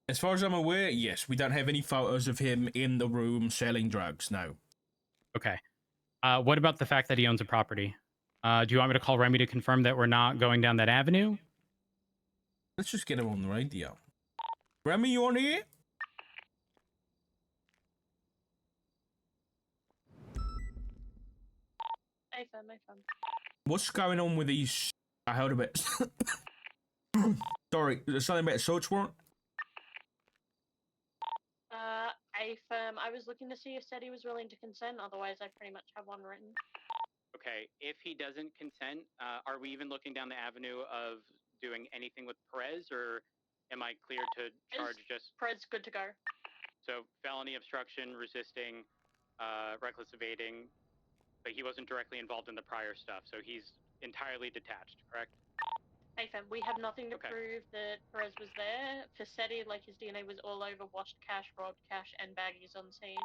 As far as I'm aware, yes, we don't have any photos of him in the room selling drugs. No. Okay. What about the fact that he owns a property? Do you want me to call Remy to confirm that we're not going down that avenue? Let's just get him on the radio. Remy, you on here? Hey, fam. What's going on with these? I heard about. Sorry, is there something about a search warrant? AFM, I was looking to see if Seti was willing to consent, otherwise I pretty much have one written. Okay, if he doesn't consent, are we even looking down the avenue of doing anything with Perez, or am I clear to charge just... Perez good to go. So, felony obstruction, resisting, reckless evading, but he wasn't directly involved in the prior stuff, so he's entirely detached, correct? AFM, we have nothing to prove that Perez was there. For Seti, like his DNA was all over washed cash, robbed cash, and baggies on scene.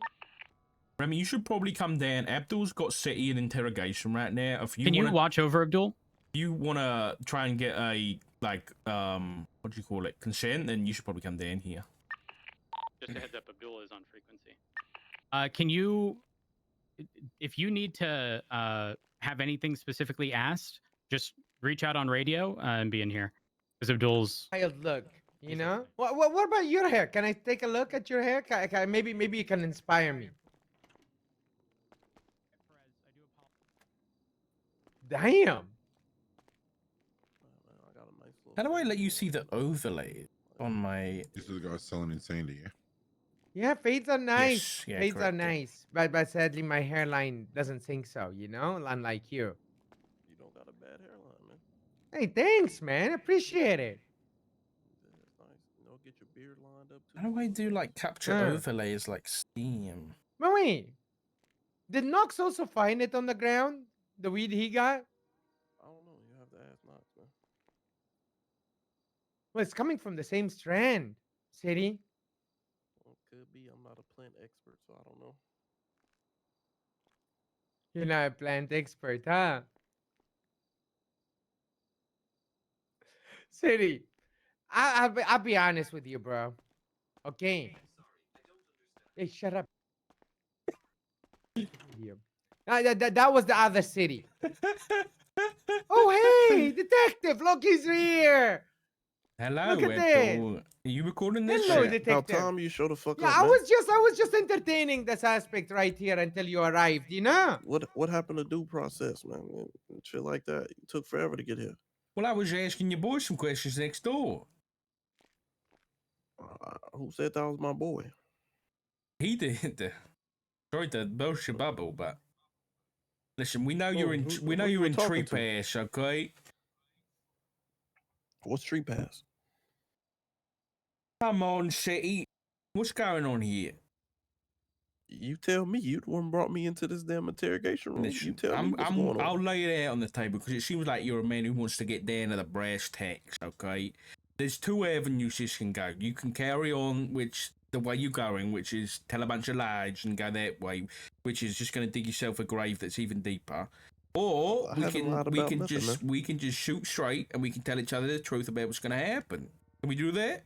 Remy, you should probably come down. Abdul's got Seti in interrogation right now. If you Can you wanna, watch over Abdul? If you want to try and get a, like, what do you call it, consent, then you should probably come down here. Just a heads up, Abdul is on frequency. Can you, if you need to have anything specifically asked, just reach out on radio and be in here. Because Abdul's... Wild look, you know? What about your hair? Can I take a look at your hair? Maybe you can inspire me. Damn. How do I let you see the overlay on my... This is the guy selling insanity, yeah? Yeah, fades are nice. Yes, yeah, fades correct, are nice. But sadly, my hairline doesn't think so, you know? Unlike you. You don't got a bad hairline, man. Hey, thanks, man. Appreciate it. That's nice. You know, get your beard lined up too. How do I do, like, capture overlays like Steam? But wait. Did Knox also find it on the ground? The weed he got? I don't know. You have to ask Knox, man. Well, it's coming from the same strand, City. Well, could be. I'm not a plant expert, so I don't know. You're not a plant expert, huh? City, I'll be honest with you, bro. Okay. Hey, shut up. That was the other city. Oh, hey, detective, look, he's here. Hello, Look at Abdul. Are you recording this? Hello, shit? Now, detective. Tom, you show the fuck Yeah, up, I man. was just entertaining the suspect right here until you arrived, you know? What happened to due process, man? Shit like that. It took forever to get here. Well, I was asking your boy some questions next door. Who said that was my boy? He did. Sorry to burst your bubble, but listen, we know you're in. We know who you're you in talking Tree to? Pass, okay? What's Street Pass? Come on, City. What's going on here? You tell me. You the one brought me into this damn interrogation room. You tell me what's going on. I'll lay it out on the table because it seems like you're a man who wants to get down to the brass tacks, okay? There's two avenues this can go. You can carry on the way you're going, which is tell a bunch of lies and go that way, which is just going to dig yourself a grave that's even deeper. Or we can just shoot straight and we can tell each other the truth about what's going to happen. Can we do that?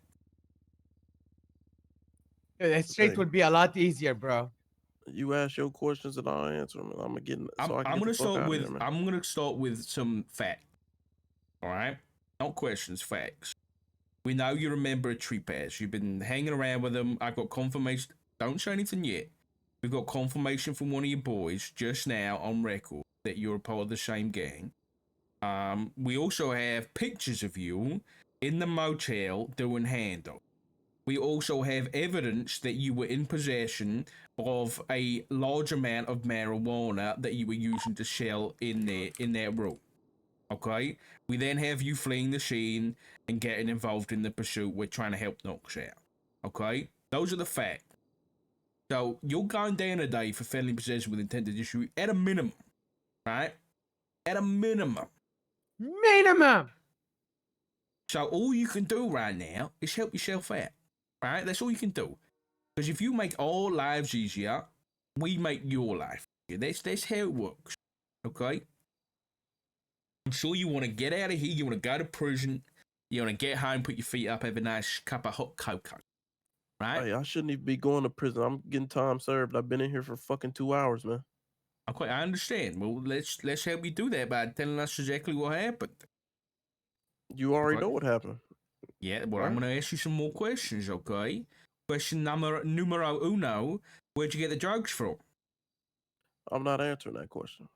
Yeah, that straight would be a lot easier, bro. You ask your questions and I'll answer them. And I'm gonna get. I'm gonna start with some facts. All right, not questions, facts. We know you're a member of Tree Pass. You've been hanging around with them. I got confirmation. Don't say anything yet. We've got confirmation from one of your boys just now on record that you're a part of the same gang. We also have pictures of you in the motel doing handoff. We also have evidence that you were in possession of a large amount of marijuana that you were using to sell in their room. Okay? We then have you fleeing the scene and getting involved in the pursuit. We're trying to help Knox out. Okay? Those are the facts. So you're going down today for felony possession with intent to distribute at a minimum. Right? At a minimum. Minimum! So all you can do right now is help yourself out. Right? That's all you can do. Because if you make our lives easier, we make your life easier. That's how it works. Okay? I'm sure you want to get out of here. You want to go to prison. You want to get home, put your feet up, have a nice cup of hot cocoa. right? Hey, I shouldn't even be going to prison. I'm getting time served. I've been in here for fucking 2 hours, man. Okay, I understand. Well, let's help you do that by telling us exactly what happened. You already Okay. know what happened. Yeah, well, Right? I'm going to ask you some more questions, okay? Question numero uno, where'd you get the drugs from? I'm not answering that question.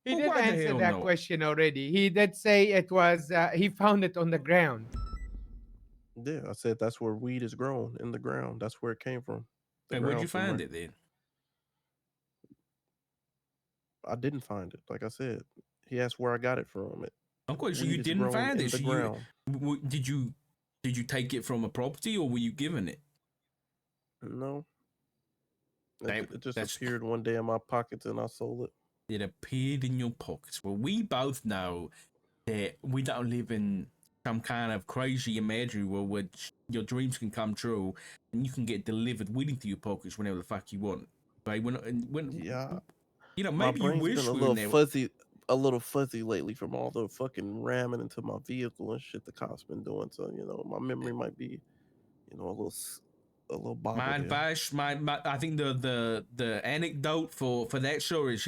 He Well, did why the answer hell that not? question already. He did say it was, he found it on the ground. Yeah, I said that's where weed is grown, in the ground. That's where it came from. The And where'd you ground from find right. it then? I didn't find it. Like I said, he asked where I got it from. Okay, so you Weed is didn't grown find in it. the So ground. did you take it from a property or were you given it? No, That, it just that's appeared one day in my pockets and I sold it. It appeared in your pockets. Well, we both know that we don't live in some kind of crazy imaginary world where your dreams can come true and you can get delivered weed into your pockets whenever the fuck you want. Right? Yeah, You know, my maybe you brain's been wish we were there. a little fuzzy lately from all the fucking ramming into my vehicle and shit the cops been doing. So my memory might be, a little My bobbled here. advice, I think the anecdote for that show is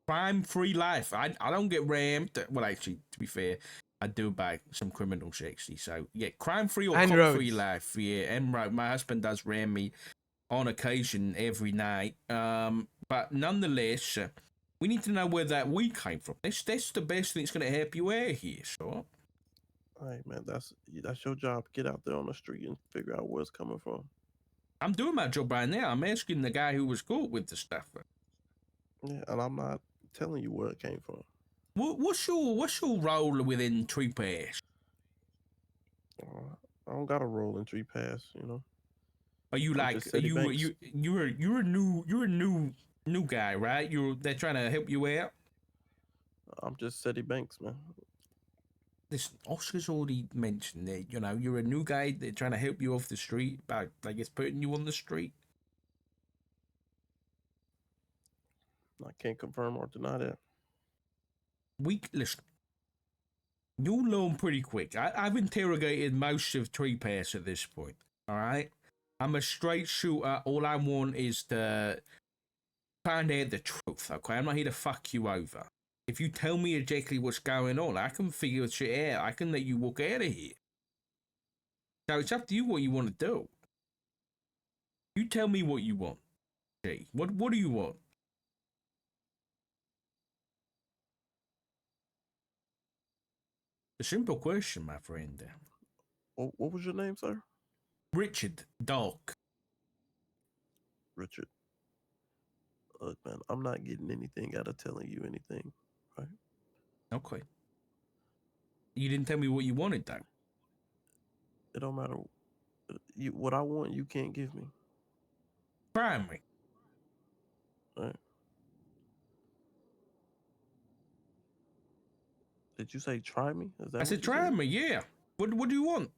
crime-free life. I don't get rammed. Well, actually, to be fair, I do buy some criminals actually. So yeah, crime-free or And cop-free roads. life. Yeah, and right, my husband does ram me on occasion every night. But nonetheless, we need to know where that weed came from. That's the best thing that's going to help you out here. So All right, man, that's your job. Get out there on the street and figure out where it's coming from. I'm doing my job right now. I'm asking the guy who was caught with the stuff. Yeah, and I'm not telling you where it came from. What's your role within Tree Pass? I don't got a role in Tree Pass, Are you I'm like just City Banks. you're a new guy, right? They're trying to help you out. I'm just City Banks, man. This Oscar's already mentioned that you're a new guy. They're trying to help you off the street, but I guess putting you on the street. I can't confirm or deny that. Listen, you'll learn pretty quick. I've interrogated most of Tree Pass at this point. All right, I'm a straight shooter. All I want is to find out the truth. Okay, I'm not here to fuck you over. If you tell me exactly what's going on, I can figure shit out. I can let you walk out of here. So it's up to you what you want to do. You tell me what you want. G. What do you want? A simple question, my friend. What was your name, sir? Richard Doc. Richard. Look, man, I'm not getting anything out of telling you anything, right? Okay. You didn't tell me what you wanted, though. It don't matter. What I want, you can't give me. Try me. All right. Did you say try me? Is that I what said, you try said? me, yeah. What do you want?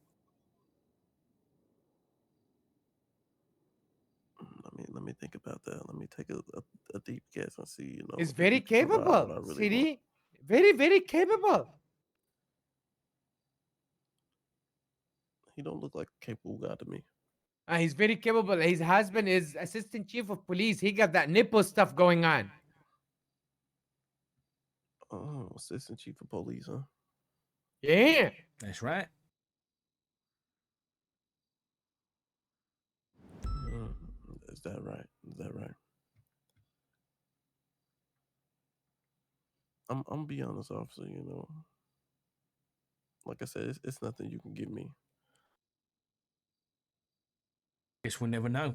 Let me think about that. Let me take a deep guess and see, He's if very you can provide capable, what I really want. CD. Very, very capable. He don't look like a capable guy to me. He's very capable. His husband is assistant chief of police. He got that nipple stuff going on. Oh, assistant chief of police, huh? Yeah. That's right. Is that right? Is that right? I'm gonna be honest, officer. Like I said, it's nothing you can give me. Guess we'll never know.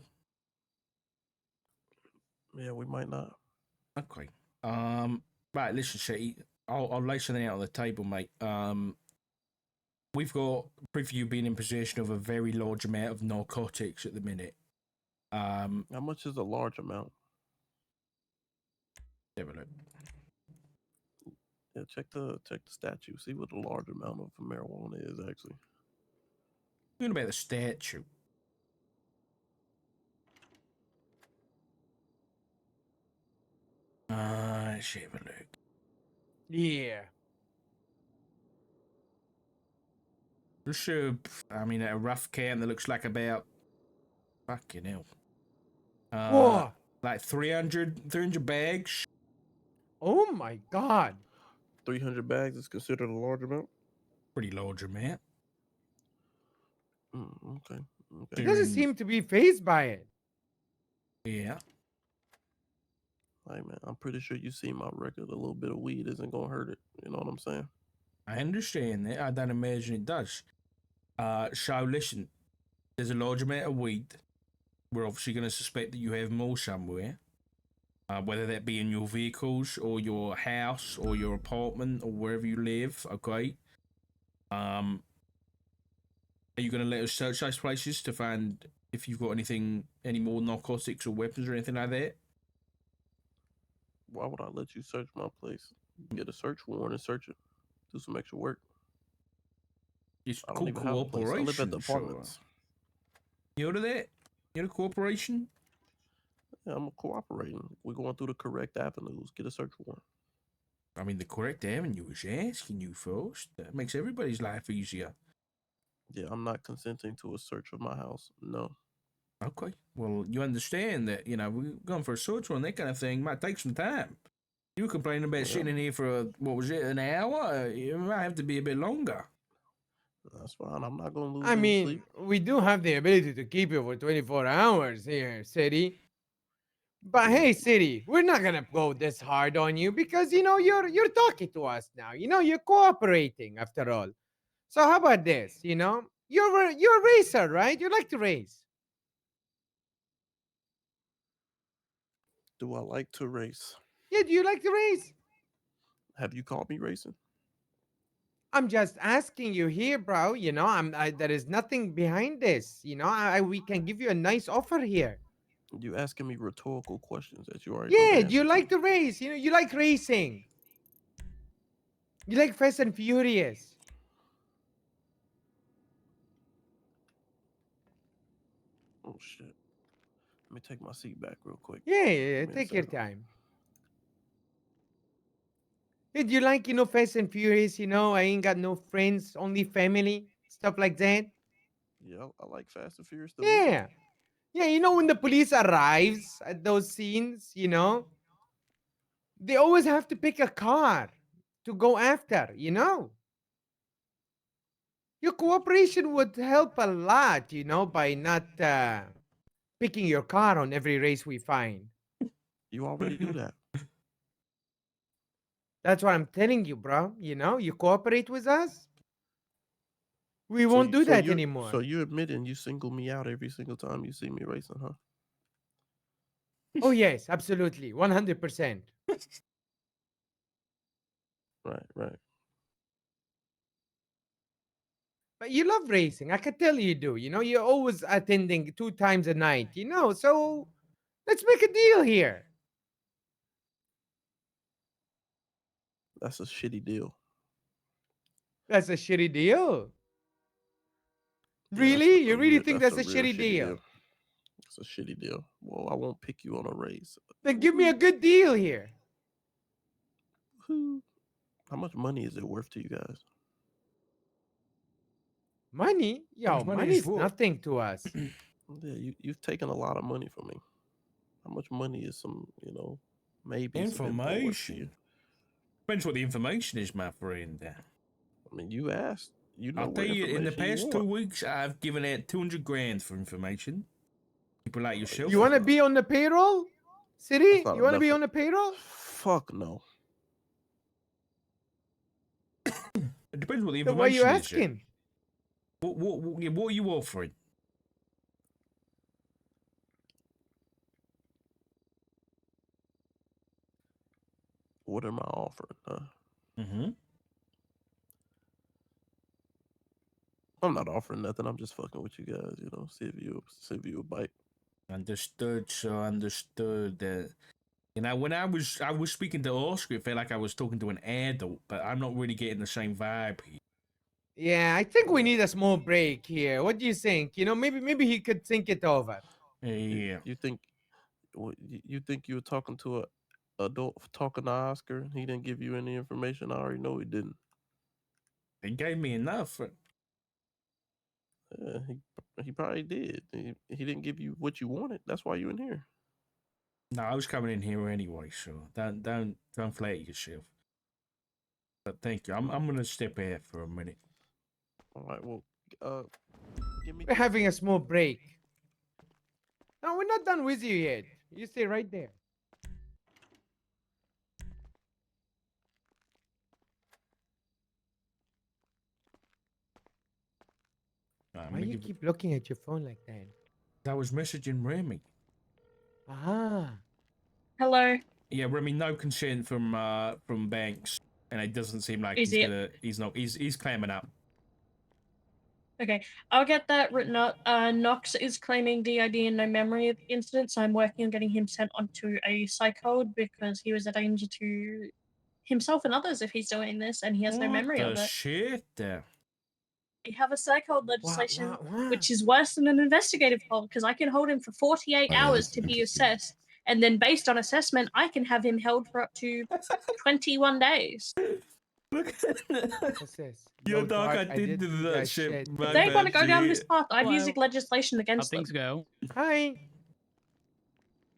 Yeah, we might not. Okay. Right, listen, City. I'll lay something out on the table, mate. We've got proof of you being in possession of a very large amount of narcotics at the minute. How much is a large amount? Have a look. Yeah, check the statute. See what the large amount of marijuana is actually. Talking about the statue. Let's have a look. Yeah. Just a rough count that looks like about Fucking hell. Whoa. Like 300 bags. Oh my God. 300 bags is considered a large amount. Pretty large amount. Okay. He doesn't seem to be phased by it. Yeah. Hey man, I'm pretty sure you see my record. A little bit of weed isn't gonna hurt it. You know what I'm saying? I understand that. I don't imagine it does. So listen, there's a large amount of weed. We're obviously going to suspect that you have more somewhere. Whether that be in your vehicles or your house or your apartment or wherever you live, okay? Are you going to let us search those places to find if you've got any more narcotics or weapons or anything like that? Why would I let you search my place? Get a search warrant and search it. Do some extra work. It's I don't called even have a place. I live at the cooperation, sure. apartments. You heard of that? You heard of cooperation? Yeah, I'm cooperating. We're going through the correct avenues. Get a search warrant. I mean, the correct avenue is asking you first. That makes everybody's life easier. Yeah, I'm not consenting to a search of my house. No. Okay. Well, you understand that, we're going for a search warrant, that kind of thing might take some time. You were complaining about sitting in here for, what was it, an hour? It might have to be a bit longer. That's fine. I'm not going to lose I any mean, sleep. we do have the ability to keep you for 24 hours here, City. But hey, City, we're not gonna go this hard on you because you're talking to us now. You're cooperating after all. So how about this? You're a racer, right? You like to race. Do I like to race? Yeah, do you like to race? Have you caught me racing? I'm just asking you here, bro. There is nothing behind this. We can give you a nice offer here. You asking me rhetorical questions that you already know the Yeah, do you answer like to. to race? You like racing. You like Fast and Furious. Oh shit. Let me take my seat back real quick. Yeah, Give me a take your second. time. Hey, do you like, Fast and Furious? I ain't got no friends, only family, stuff like that. Yeah, I like Fast and Furious the movie. Yeah. Yeah, when the police arrives at those scenes, they always have to pick a car to go after. Your cooperation would help a lot, by not picking your car on every race we find. You already do that. That's what I'm telling you, bro. You cooperate with us, we So won't you, do so that you, anymore. so you admitting you single me out every single time you see me racing, huh? Oh, yes, absolutely. 100%. Right. But you love racing. I can tell you do. You're always attending 2 times a night, So let's make a deal here. That's a shitty deal. That's a shitty deal. Yeah, Really? You really think that's a real shitty deal? It's a shitty deal. Well, I won't pick you on a race. Then give me a good deal here. How much money is it worth to you guys? Money? How Yo, much money is money's what? nothing to us. Yeah, you've taken a lot of money from me. How much money is maybe some info worth to you? Information. Depends what the information is, my friend. I mean, you asked. You know I'll tell what you, in the information you past want. 2 weeks, I've given out 200 grand for information. People like yourself. You want to be on the payroll? City? That's not You want to enough be for- on the payroll? Fuck no. It depends what the Then why are you information is. asking? What are you offering? What am I offering? Huh? Mm-hmm. I'm not offering nothing. I'm just fucking with you guys. See if you a bite. Understood, sir. Understood. When I was speaking to Oscar, it felt like I was talking to an adult, but I'm not really getting the same vibe here. Yeah, I think we need a small break here. What do you think? Maybe he could think it over. Yeah. You think you were talking to a adult talking to Oscar? He didn't give you any information. I already know he didn't. They gave me enough. Yeah, he probably did. He didn't give you what you wanted. That's why you in here. No, I was coming in here anyway, so don't flatter yourself. But thank you. I'm gonna step out for a minute. All right. Well, give me. We're having a small break. No, we're not done with you yet. You stay right there. Why do you keep looking at your phone like that? I was messaging Remy. Ah. Hello. Yeah, Remy, no consent from Banks, and it doesn't seem like Is it? he's clamming up. Okay, I'll get that written up. Knox is claiming DID and no memory of the incident, so I'm working on getting him sent onto a psych hold because he was a danger to himself and others if he's doing this and he has no memory of it. Shit? We have a psych hold legislation, What? which is worse than an investigative hold because I can hold him for 48 Oh, yeah, hours that's to be interesting. assessed, and then based on assessment, I can have him held for up to 21 days. Look at What's this? Yo, No, dog, I Doc, did do that shit. If My they want to bad, go down G. this path, I'm Hello. using legislation How against them. things go? Hi. Yeah,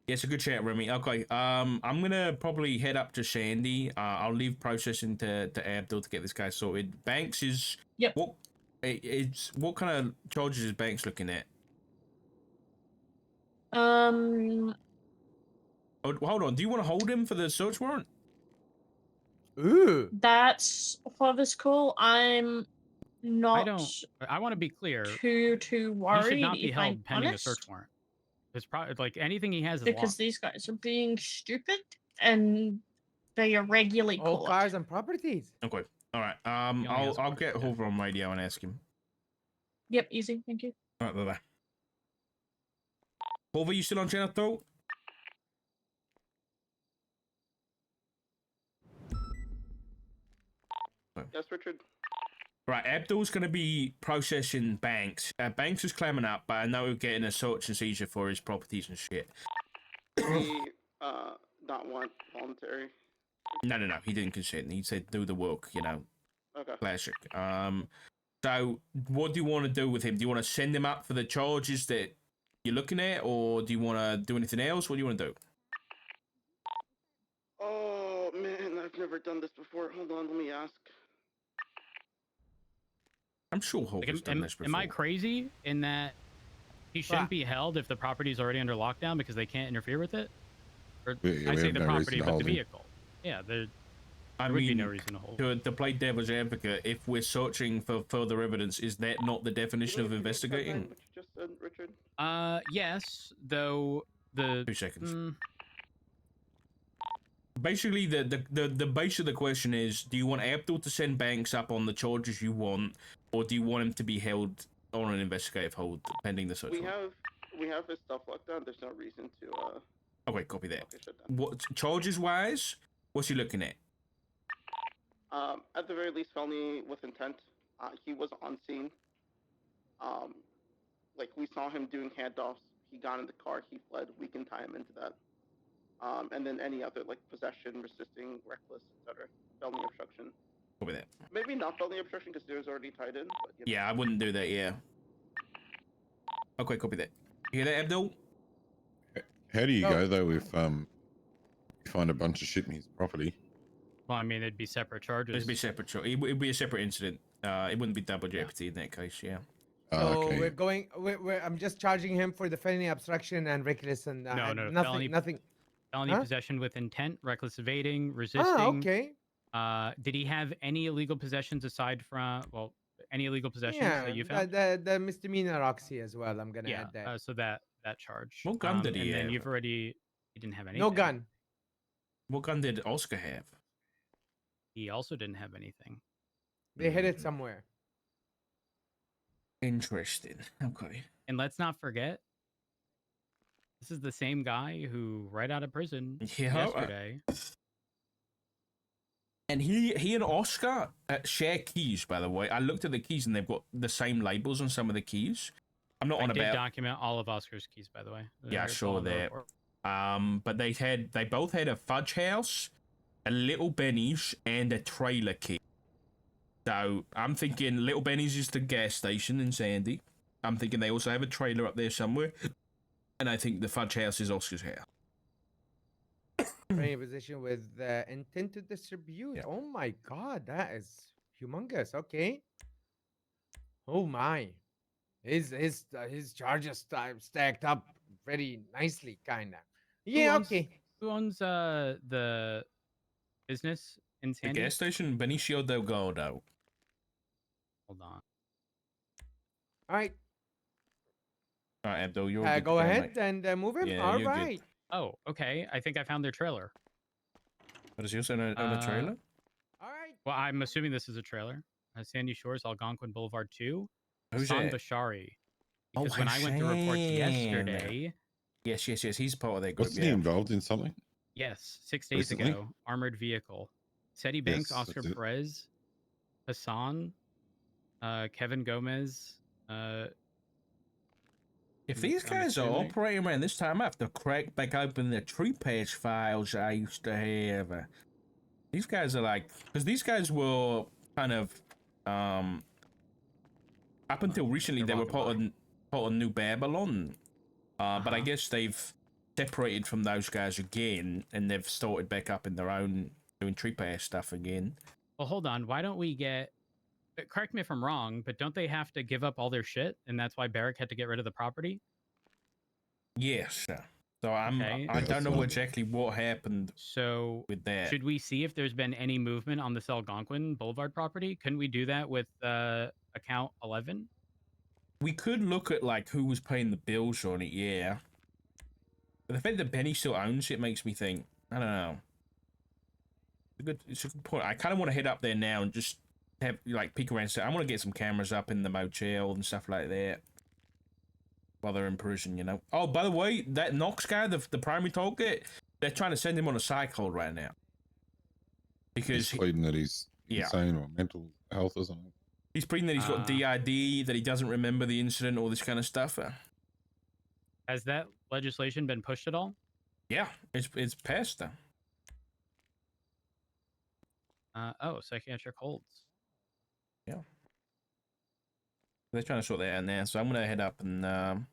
it's a good chat, Remy. Okay, I'm gonna probably head up to Sandy. I'll leave processing to Abdul to get this guy sorted. Banks is Yep. what kind of charges is Banks looking at? Um, Oh, hold on. Do you want to hold him for the search warrant? Ooh. that's for this call. I'm not I want to be clear. too He worried. should not be if held I'm pending honest, a search warrant. It's probably like anything he has is because locked. these guys are being stupid and they are regularly All caught. cars and properties. Okay. All right. only has I'll one, get yeah. Hoover on radio and ask him. Yep, easy. Thank you. All right, bye. Hoover, you still on channel 2? Yes, Richard. Right, Abdul's going to be processing Banks. Banks is clamming up, but I know we're getting a search and seizure for his properties and shit. We not want voluntary. No, he didn't consent. He said do the work, Okay. classic. So what do you want to do with him? Do you want to send him up for the charges that you're looking at, or do you want to do anything else? What do you want to do? Oh man, I've never done this before. Hold on, let me ask. I'm sure Hoover's done this before. Am I crazy in that he shouldn't be held if the property is already under lockdown because they can't interfere with it? Or Yeah, I we say have the no reason property, to but the hold him. vehicle. Yeah, there would be no reason to hold. To play devil's advocate, if we're searching for further evidence, is that not the definition of investigating? What you just said, Richard? Yes, though the 2 seconds. Basically, the base of the question is: do you want Abdul to send Banks up on the charges you want, or do you want him to be held on an investigative hold pending the search warrant? We have his stuff locked down. There's no reason to. Okay, copy that. Shut down. What charges wise? What's he looking at? At the very least, felony with intent. He was on scene. Like we saw him doing handoffs. He got in the car. He fled. We can tie him into that. And then any other like possession, resisting, reckless, etc. Felony obstruction. Copy that. Maybe not felony obstruction because there's already tied in. But, you know. Yeah, I wouldn't do that. Yeah. Okay, copy that. You hear that, Abdul? How do you go though if you find a bunch of shit in his property? Well, I mean, it'd be separate charges. It'd be separate. It'd be a separate incident. It wouldn't be double jeopardy in that case. Yeah. So Okay. we're going. I'm just charging him for the felony obstruction and reckless and No, nothing. Felony possession with intent, reckless evading, resisting. Ah, okay. Did he have any illegal possessions aside from any illegal possessions that you found? The misdemeanor Roxy as well. I'm gonna add that. So that charge. What gun did he And then have? he didn't have anything. No gun. What gun did Oscar have? He also didn't have anything. They hid it somewhere. Interesting. Okay. And let's not forget, this is the same guy who, right out of prison yesterday. And he and Oscar share keys, by the way. I looked at the keys and they've got the same labels on some of the keys. I'm not on I did about. document all of Oscar's keys, by the way. Yeah, I saw that. But they both had a fudge house, a Little Benny's, and a trailer key. So I'm thinking Little Benny's is the gas station in Sandy. I'm thinking they also have a trailer up there somewhere. And I think the Fudge House is Oscar's house. Training position with intent to distribute. Yeah. Oh my god, that is humongous. Okay. Oh my. His charges stacked up very nicely, kinda. Yeah, okay. Who owns the business in The Sandy? gas station, Benicio Delgado. Hold on. All right. All right, Abdul, you're good Go to ahead mate. and move him. Yeah, All you're good. right. Oh, okay. I think I found their trailer. What is he also on a trailer? All right. Well, I'm assuming this is a trailer. Sandy Shores, Algonquin Boulevard 2. Who's Hassan that? Bashari. Oh, Because when I went to report Hassan. yesterday, Yes. He's part of that group. Wasn't he involved in something? yes, 6 days Recently? ago, armored vehicle. Seti Banks, Yes, Oscar that's it. Perez, Hassan, Kevin Gomez. If these I'm guys are assuming- operating around this time, I have to crack back open the tree patch files I used to have. These guys are like, because these guys were kind of, up until recently You're they were welcome, part of New Babylon, but I Uh-huh. guess they've separated from those guys again, and they've started back up in their own doing tree patch stuff again. Well, hold on. Why don't we get? Correct me if I'm wrong, but don't they have to give up all their shit, and that's why Barrick had to get rid of the property? Yes. So Okay. I Yeah, don't know that's exactly what happened So with that. should we see if there's been any movement on this Algonquin Boulevard property? Couldn't we do that with account 11? We could look at like who was paying the bills on it, yeah. But the fact that Benny still owns it makes me think, I don't know. It's a good point. I kind of want to head up there now and just have like peek around. So I want to get some cameras up in the motel and stuff like that while they're in prison, you know. Oh, by the way, that Knox guy, the primary target, they're trying to send him on a psych hold right now because He's pleading that he's yeah. insane or mental health or something. He's pleading that he's got DID, that he doesn't remember the incident, all this kind of stuff. Has that legislation been pushed at all? Yeah, it's passed though. Oh, psychiatric holds. Yeah. They're trying to sort that out now, so I'm gonna head up and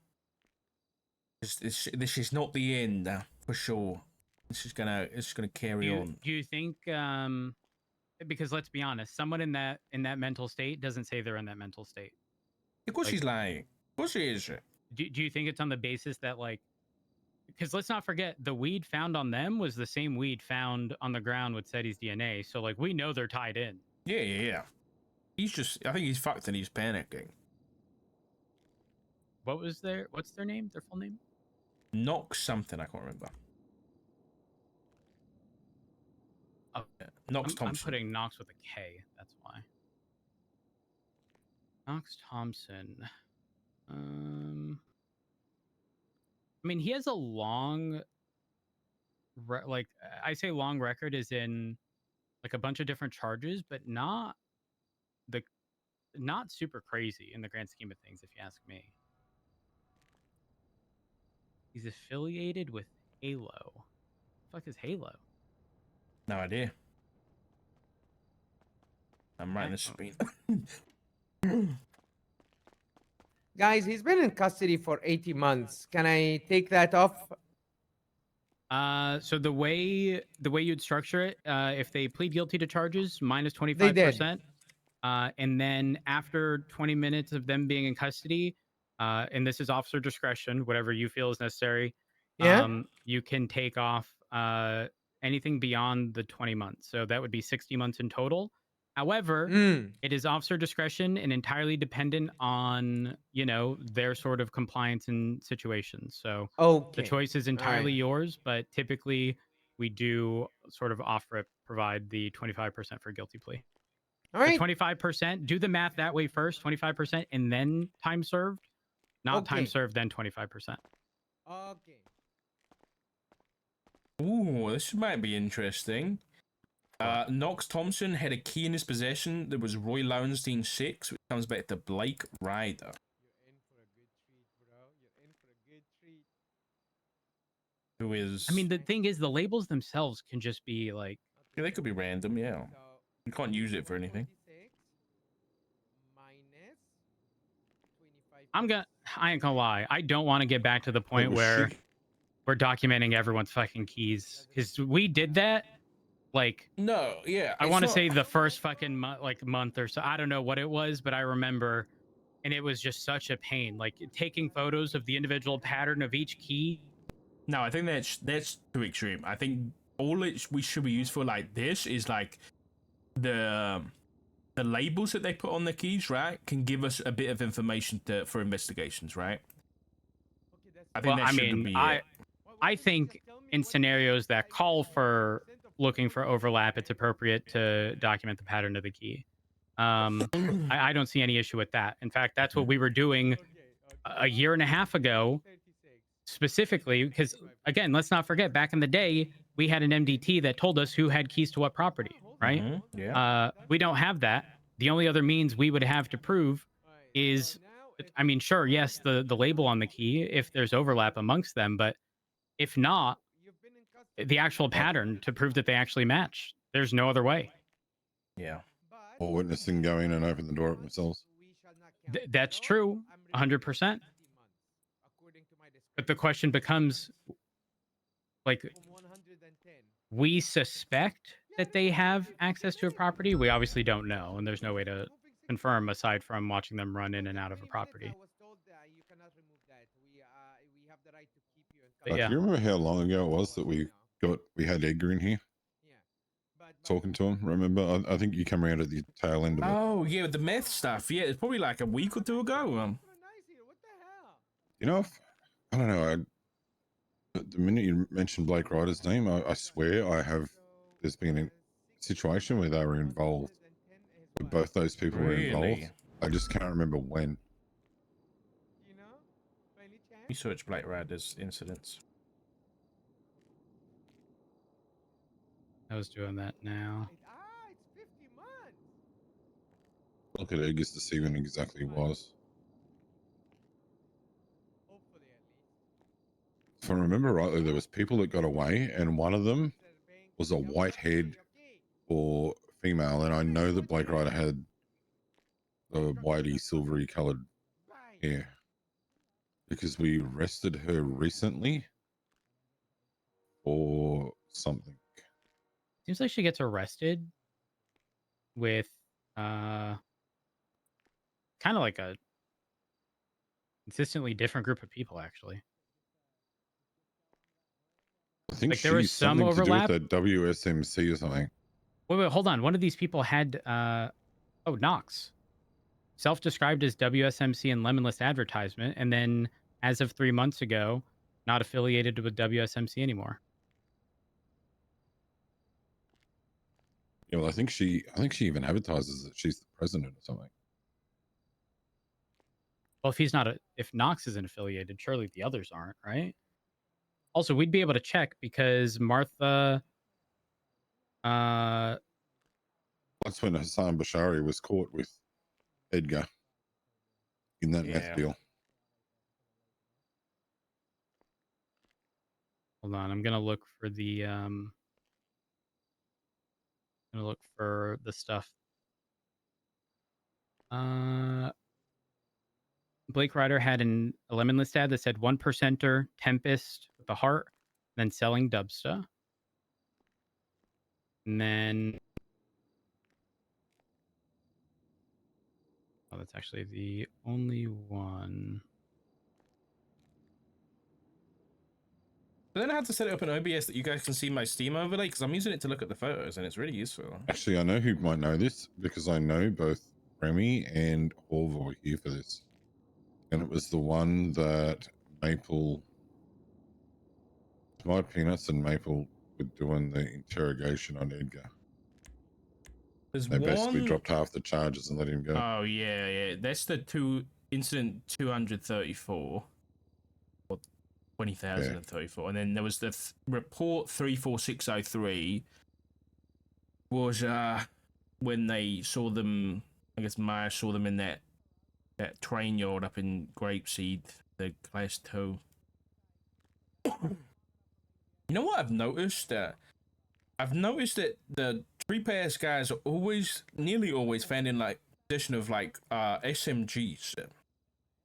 this is not the end for sure. It's gonna carry on. Do you think because let's be honest, someone in that mental state doesn't say they're in that mental state. Of course like- she's lying. Of course she is. Do you think it's on the basis that like, because let's not forget the weed found on them was the same weed found on the ground with Seti's DNA, so like we know they're tied in. Yeah. He's I think he's fucked and he's panicking. What's their name? Their full name? Knox something, I can't remember. Oh, Knox I'm Thompson. putting Knox with a K. That's why. Knox Thompson. I mean, he has a long, like I say, long record is in like a bunch of different charges, but not super crazy in the grand scheme of things, if you ask me. He's affiliated with Halo. What the fuck is Halo? No idea. I'm writing this screen. Guys, he's been in custody for 80 months. Can I take that off? So the way you'd structure it, if they plead guilty to charges, minus 25%. They did. And then after 20 minutes of them being in custody, and this is officer discretion, whatever you feel is necessary. Yeah. You can take off anything beyond the 20 months. So that would be 60 months in total. However, it is officer discretion and entirely dependent on, their sort of compliance and situations. So Okay. the choice is entirely yours, but typically we do sort of off-rip provide the 25% for guilty plea. All right. The 25%, do the math that way first, 25%, and then time served. Not time Okay. served, then 25%. Okay. Ooh, this might be interesting. Knox Thompson had a key in his possession that was Roy Lowenstein 6, which comes back to Blake Ryder. You're in for a good treat, bro. You're in for a good treat. Who is... I mean, the thing is, the labels themselves can just be like... Yeah, they could be random, yeah. You can't use it for anything. Minus I ain't gonna lie. I don't want to get back to the point was where shit. we're documenting everyone's fucking keys, because we did that. Like, No, yeah. I it's want to not- say the first fucking month or so. I don't know what it was, but I remember, and it was just such a pain. Like taking photos of the individual pattern of each key. No, I think that's too extreme. I think all we should be used for like this is like the labels that they put on the keys, right, can give us a bit of information for investigations, right? I think Well, that I should mean, be I think in scenarios that call for looking for overlap, it's appropriate to document the pattern of the key. I don't see any issue with that. In fact, that's what we were doing a year and a half ago, specifically because, again, let's not forget, back in the day, we had an MDT that told us who had keys to what property, right? Yeah. We don't have that. The only other means we would have to prove is, I mean, sure, yes, the label on the key if there's overlap amongst them, but if not, the actual pattern to prove that they actually match. There's no other way. Yeah. Or witnessing go in and open the door up themselves. That's true, 100%. But the question becomes, like, we suspect that they have access to a property. We obviously don't know, and there's no way to confirm aside from watching them run in and out of a property. But Like, yeah. do you remember how long ago it was that we had Edgar in here talking to him? Remember? I think you come around at the tail end of it. Oh yeah, the meth stuff. Yeah, it's probably like a week or two ago. You know, I don't know. The minute you mentioned Blake Ryder's name, I swear there's been a situation where they were involved. Where both those people were involved. Really? I just can't remember when. Research Blake Ryder's incidents. I was doing that now. Look at Edgar's to see when exactly it was. If I remember rightly, there was people that got away, and one of them was a white-haired or female, and I know that Blake Ryder had the whitey, silvery coloured hair because we arrested her recently or something. Seems like she gets arrested with kind of like a consistently different group of people, actually. I think Like, there was she's some something overlap. to do with the WSMC or something. Wait, hold on. One of these people had Knox. Self-described as WSMC and Lemonless advertisement, and then as of 3 months ago, not affiliated with WSMC anymore. Yeah, well, I think she even advertises that she's the president or something. Well, if Knox isn't affiliated, surely the others aren't, right? Also, we'd be able to check because Martha. That's when Hassan Bashari was caught with Edgar in that meth deal. Hold on, I'm gonna look for the stuff. Blake Ryder had a Lemonless ad that said 1%er Tempest with the heart, then selling Dubsta. And then, oh, that's actually the only one. But then I had to set it up in OBS that you guys can see my Steam overlay because I'm using it to look at the photos and it's really useful. Actually, I know who might know this because I know both Remy and Orv were here for this. And it was the one that Maple, my Peanuts and Maple were doing the interrogation on Edgar. They basically dropped half the charges and let him go. Oh yeah. That's the incident 234 or 20,034, and then there was the report 34603 was when they saw them. I guess Maya saw them in that train yard up in Grapeseed, the class 2. You know what I've noticed? I've noticed that the tree pass guys are nearly always found in like possession of like SMGs.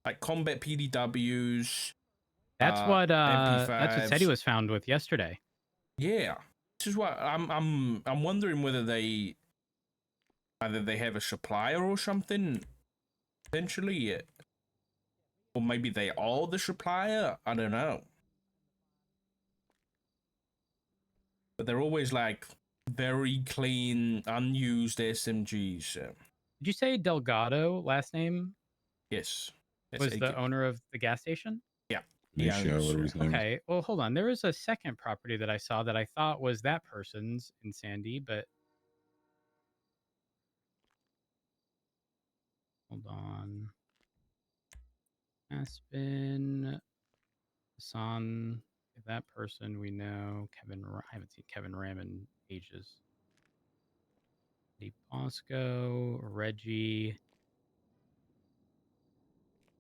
like combat PDWs. That's what MP5s. Seti was found with yesterday. Yeah, this is what I'm wondering whether they either they have a supplier or something potentially, or maybe they are the supplier. I don't know, but they're always like very clean, unused SMGs. Did you say Delgado last name Yes, was the owner of the gas station? Yeah, Benicio, whatever his name is. Okay, well, hold on. There was a second property that I saw that I thought was that person's in Sandy, but hold on. Aspen, Hassan, that person we know. Kevin, I haven't seen Kevin Ram in ages. Lee Bosco, Reggie,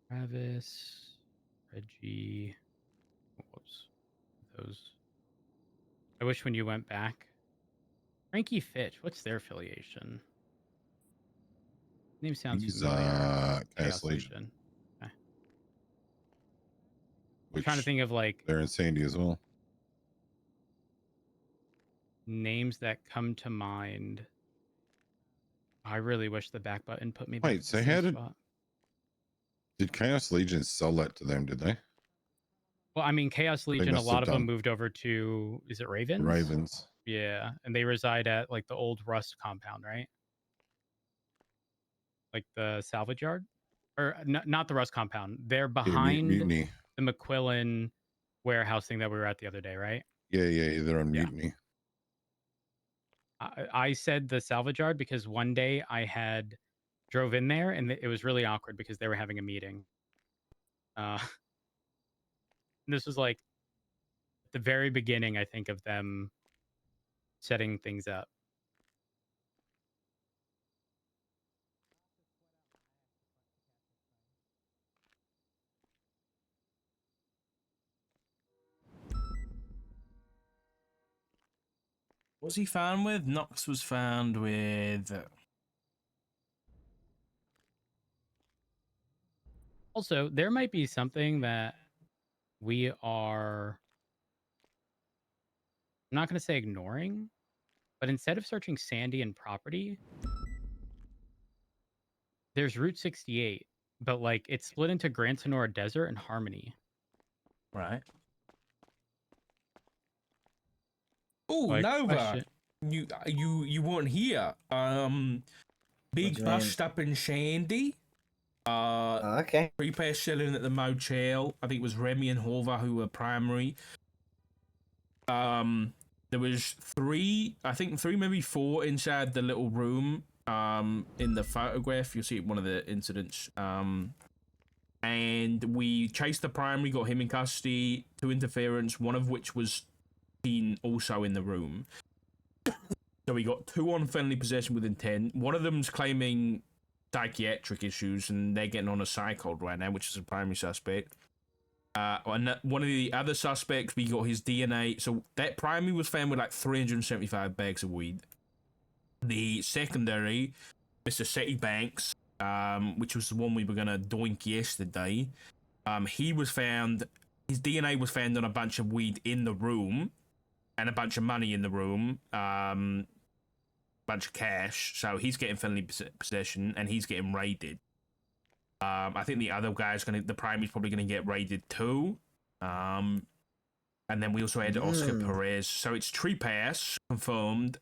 Travis, Reggie. Whoops. Those. I wish when you went back. Frankie Fitch, what's their affiliation? Name sounds He's familiar. Chaos Legion. Okay. I'm Which trying to think of like they're in Sandy as well. names that come to mind. I really wish the back button put me back. Wait, so how did Chaos Legion sell that to them? Did they? Well, I mean, Chaos Legion. A must lot have of them done. moved over to. Is it Ravens? Ravens. Yeah, and they reside at like the old Rust compound, right? Like the salvage yard, or not the Rust compound. They're behind Mutiny. the McQuillan warehouse thing that we were at the other day, right? Yeah, they're on Mutiny. I said the salvage yard because one day I had drove in there and it was really awkward because they were having a meeting. This was like the very beginning, I think, of them setting things up. Was he found with? Nox was found with. Also, there might be something that we are. I'm not going to say ignoring, but instead of searching Sandy and property, there's Route 68, but like it's split into Grand Sonora Desert and Harmony. Right. Oh, Like, Nova, question. you weren't here. Big bust up in Sandy. Okay. Three-pair selling at the motel. I think it was Remy and Horva who were primary. There was three, maybe four inside the little room. In the photograph, you'll see one of the incidents. And we chased the primary, got him in custody. 2 interference, one of which was seen also in the room. So we got 2 on felony possession with intent. One of them's claiming psychiatric issues, and they're getting on a psych hold right now, which is a primary suspect. And one of the other suspects, we got his DNA. So that primary was found with like 375 bags of weed. The secondary, Mr. Seti Banks, which was the one we were gonna doink yesterday, he was found. His DNA was found on a bunch of weed in the room, and a bunch of money in the room. Bunch of cash. So he's getting felony possession, and he's getting raided. I think the other guy's the primary's probably gonna get raided too. And then we also had Oscar Perez. So it's Treepass confirmed,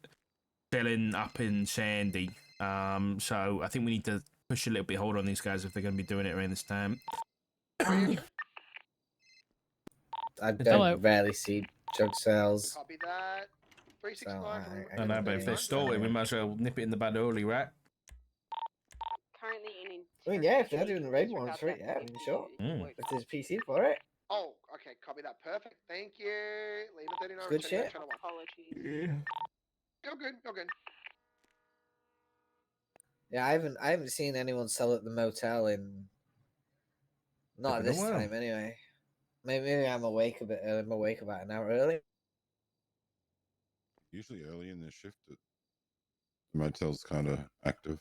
selling up in Sandy. So I think we need to push a little bit hard on these guys if they're gonna be doing it around this time. I don't rarely see drug sales. Copy that. 365. I know, but if they're stolen, we might as well nip it in the bud early, right? Currently in. I mean, yeah, if they're doing the raid ones for it, yeah, I mean, sure. If there's a PC for it. Oh, okay. Copy that. Perfect. Thank you. Lena 39. Good shit. Apologies. Yeah. Go good. Yeah, I haven't seen anyone sell at the motel in. Not at this time, anyway. Maybe I'm awake a bit early. I'm awake about an hour early. Usually early in the shift, the motel's kind of active.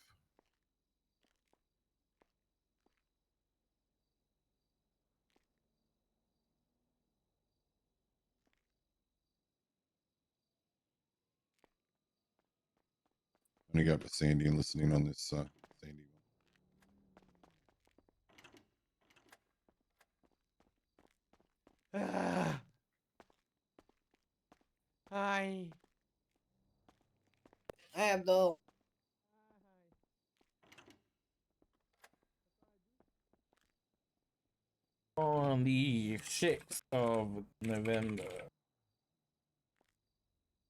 gonna go up to Sandy and listening on this Sandy one. Hi. Hi, Abdul. On the 6th of November,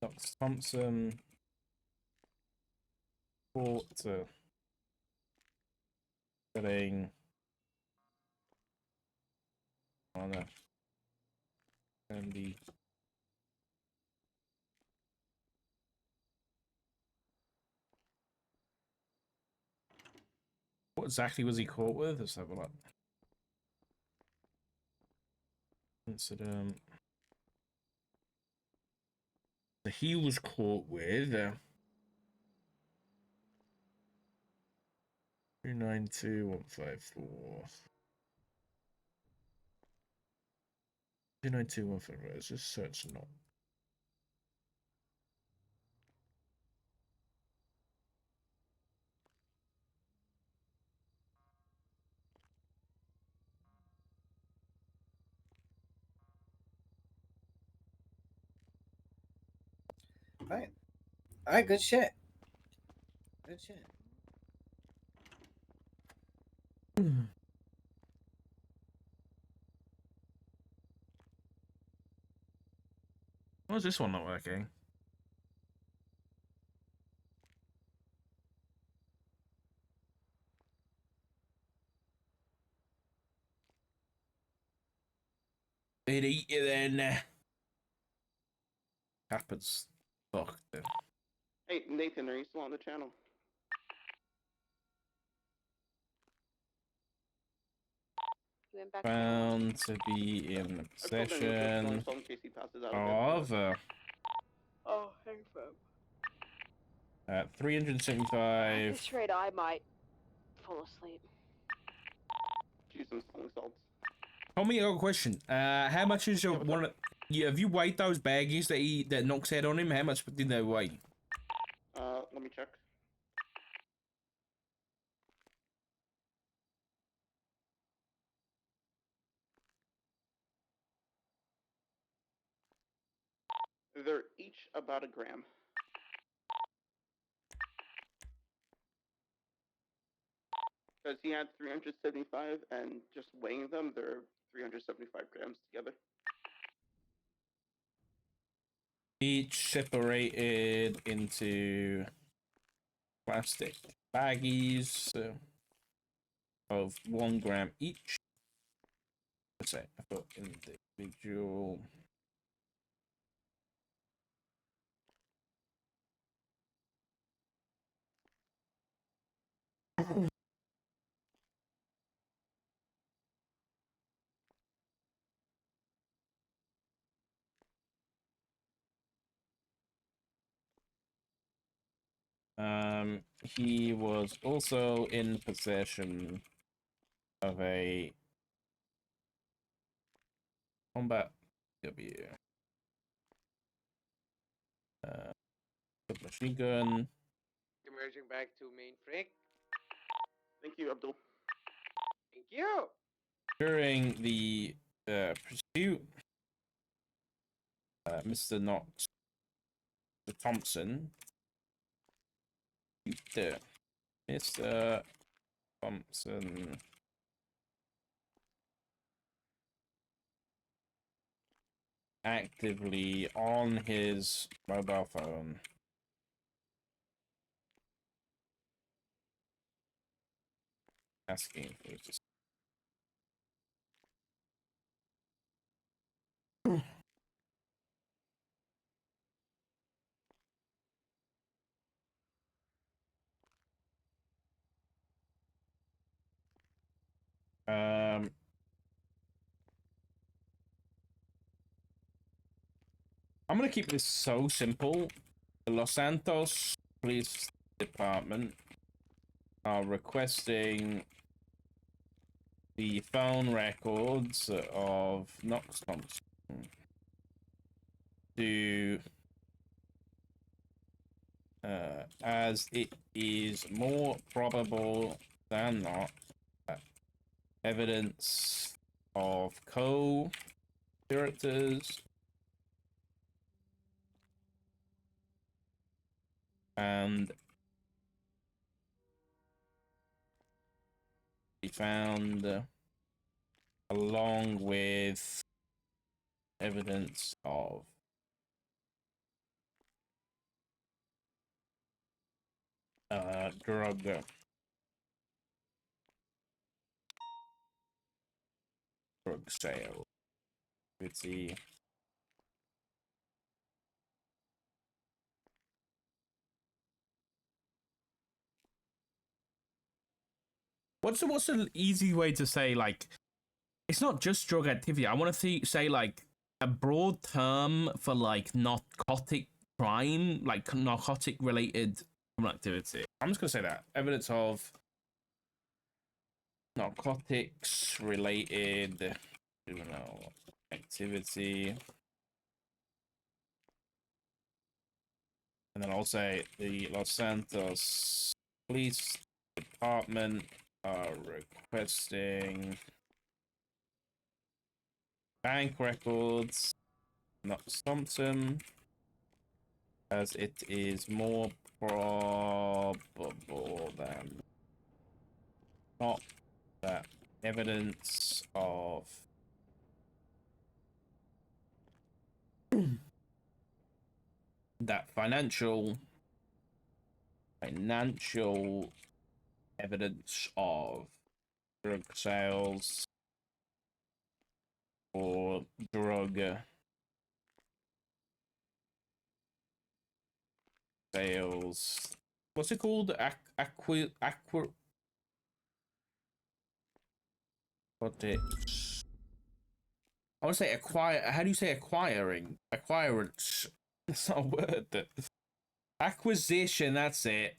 Dr. Thompson report getting on a Sandy. What exactly was he caught with? Let's have a look. Incident. So he was caught with 292154. 292154. Let's just search not. Alright. Alright, good shit. Good shit. Why is this one not working? They'd eat you then. Happens. Fuck. Hey, Nathan, are you still on the channel? He went back Found to be in possession in case he passes out of Oh, hang from. 375. At this rate, I might fall asleep. Choose some smelling salts. Tell me a question. How much is your one? Have you weighed those baggies that Knox had on him? How much did they weigh? Let me check. They're each about a gram. Because he had 375, and just weighing them, they're 375 grams together. Each separated into plastic baggies of 1 gram each. Let's say I've got individual. He was also in possession of a combat W. Machine gun. Emerging back to main frick. Thank you, Abdul. Thank you. During the pursuit, Mr. Knox, the Thompson, Mr. Thompson actively on his mobile phone asking for his I'm gonna keep this so simple. The Los Santos Police Department are requesting the phone records of Knox Thompson to as it is more probable than not that evidence of co-conspirators and be found along with evidence of drug sale. Let's see. What's the easy way to say, like, it's not just drug activity. I want to say like a broad term for like narcotic crime, like narcotic related criminal activity. I'm just gonna say that evidence of narcotics related criminal activity, and then I'll say the Los Santos Police Department are requesting bank records, not Thompson, as it is more probable than not that evidence of that financial evidence of drug sales or drug sales. What's it called? What it? I want to say acquire. How do you say acquiring? Acquirance. That's not a word. Acquisition. That's it.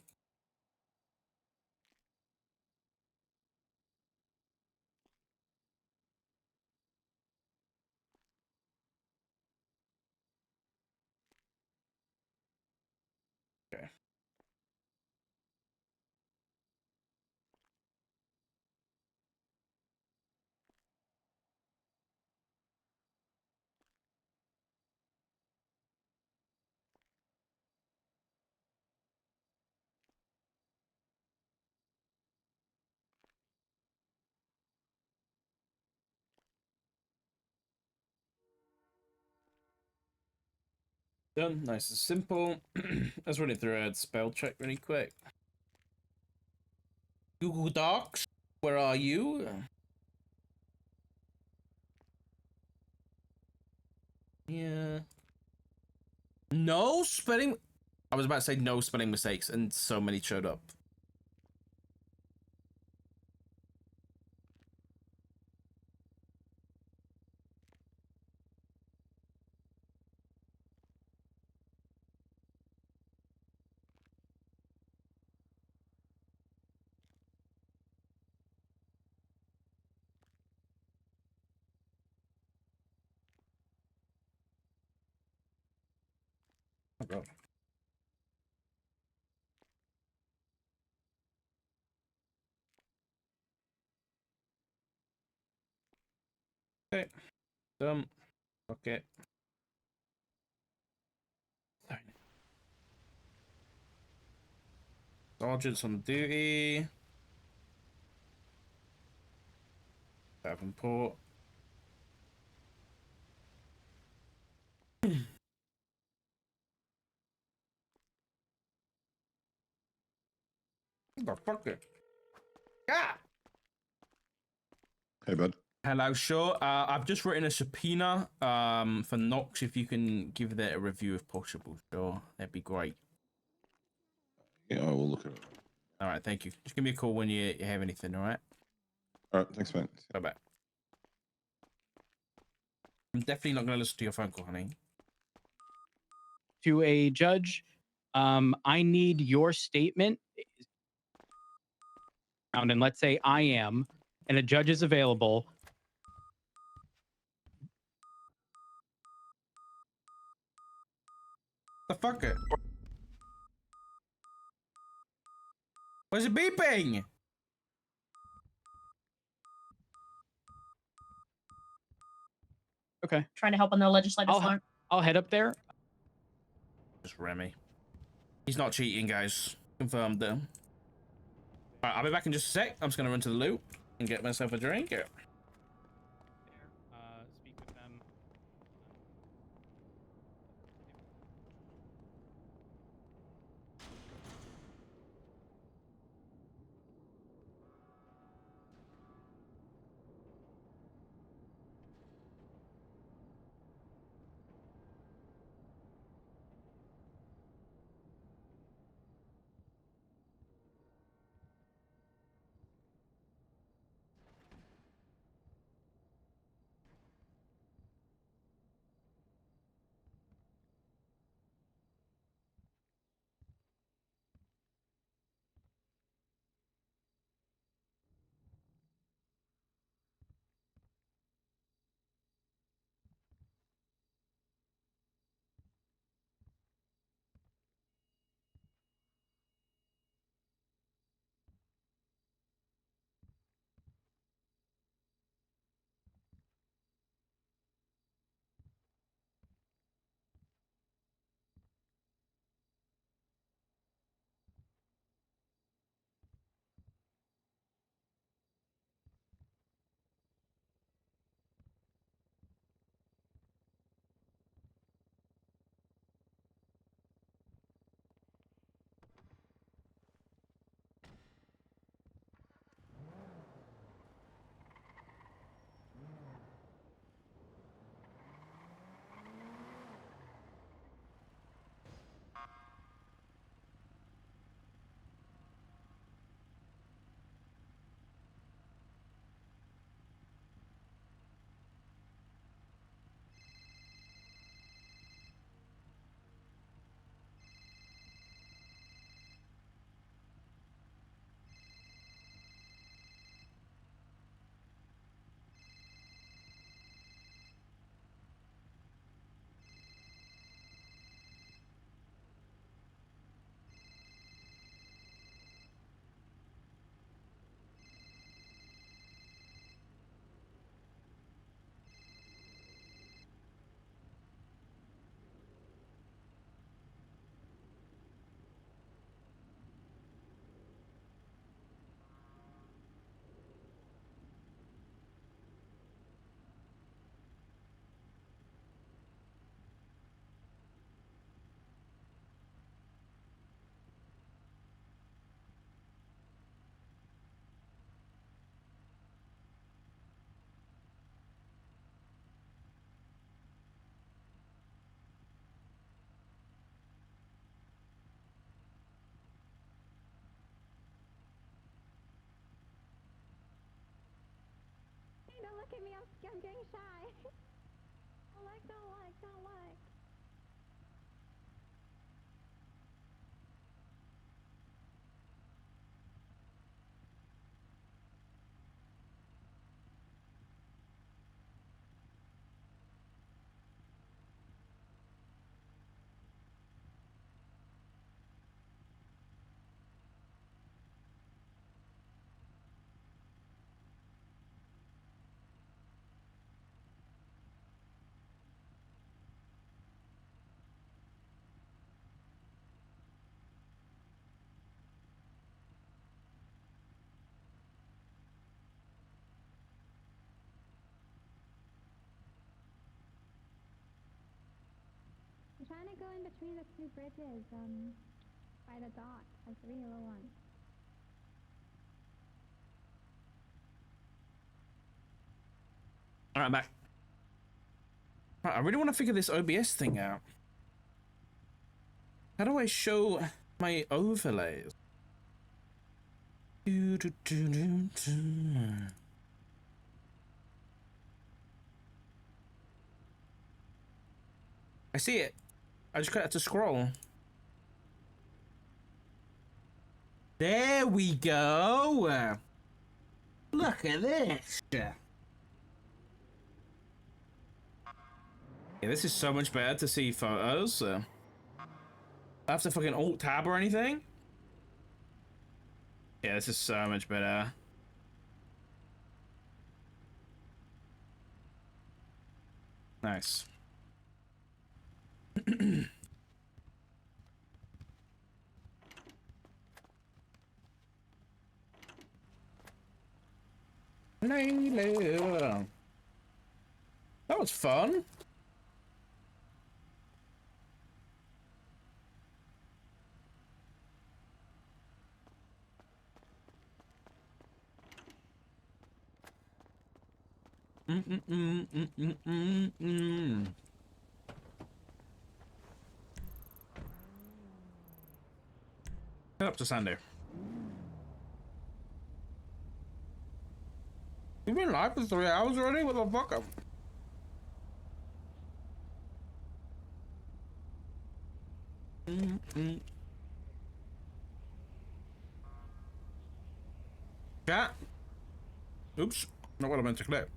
Okay. Done. Nice and simple. Let's run it through a spell check really quick. Google Docs, where are you? Yeah. No spelling. I was about to say no spelling mistakes, and so many showed up. Oh, God. Okay. Done. Okay. Sergeants on duty. Davenport. What the fuck? Yeah. Hey, bud. Hello, sure. I've just written a subpoena for Knox. If you can give that a review if possible, sure, that'd be great. Yeah, I will look at it. All right, thank you. Just give me a call when you have anything. All right. All right, thanks, man. Bye bye. I'm definitely not going to listen to your phone call, honey. To a judge, I need your statement. And let's say I am, and a judge is available. The fuck it. Where's it beeping? Okay. Trying to help on the legislative I'll front. I'll head up there. Just Remy. He's not cheating, guys. Confirmed though. Alright, I'll be back in just a sec. I'm just gonna run to the loop and get myself a drink. Speak with them. Don't look at me, I'm getting shy. Don't like, don't like, don't like. I'm trying to go in between the two bridges, by the dock, like the really low one. Alright, I'm back. Right, I really want to figure this OBS thing out. How do I show my overlays? I see it. I just got to scroll. There we go. Look at this. Yeah, this is so much better to see photos. I have to fucking alt tab or anything. Yeah, this is so much better. Nice. Layla. That was fun. Head up to Sandy. You've been live for 3 hours already? What the fuck? Chat. Oops, not what I meant to click.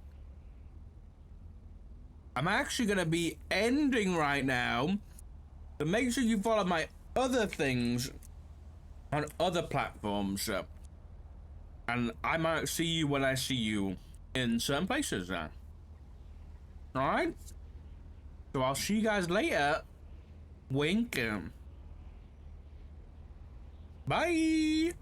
I'm actually gonna be ending right now, but make sure you follow my other things on other platforms, and I might see you when I see you in certain places. All right. So I'll see you guys later. Wink. Bye.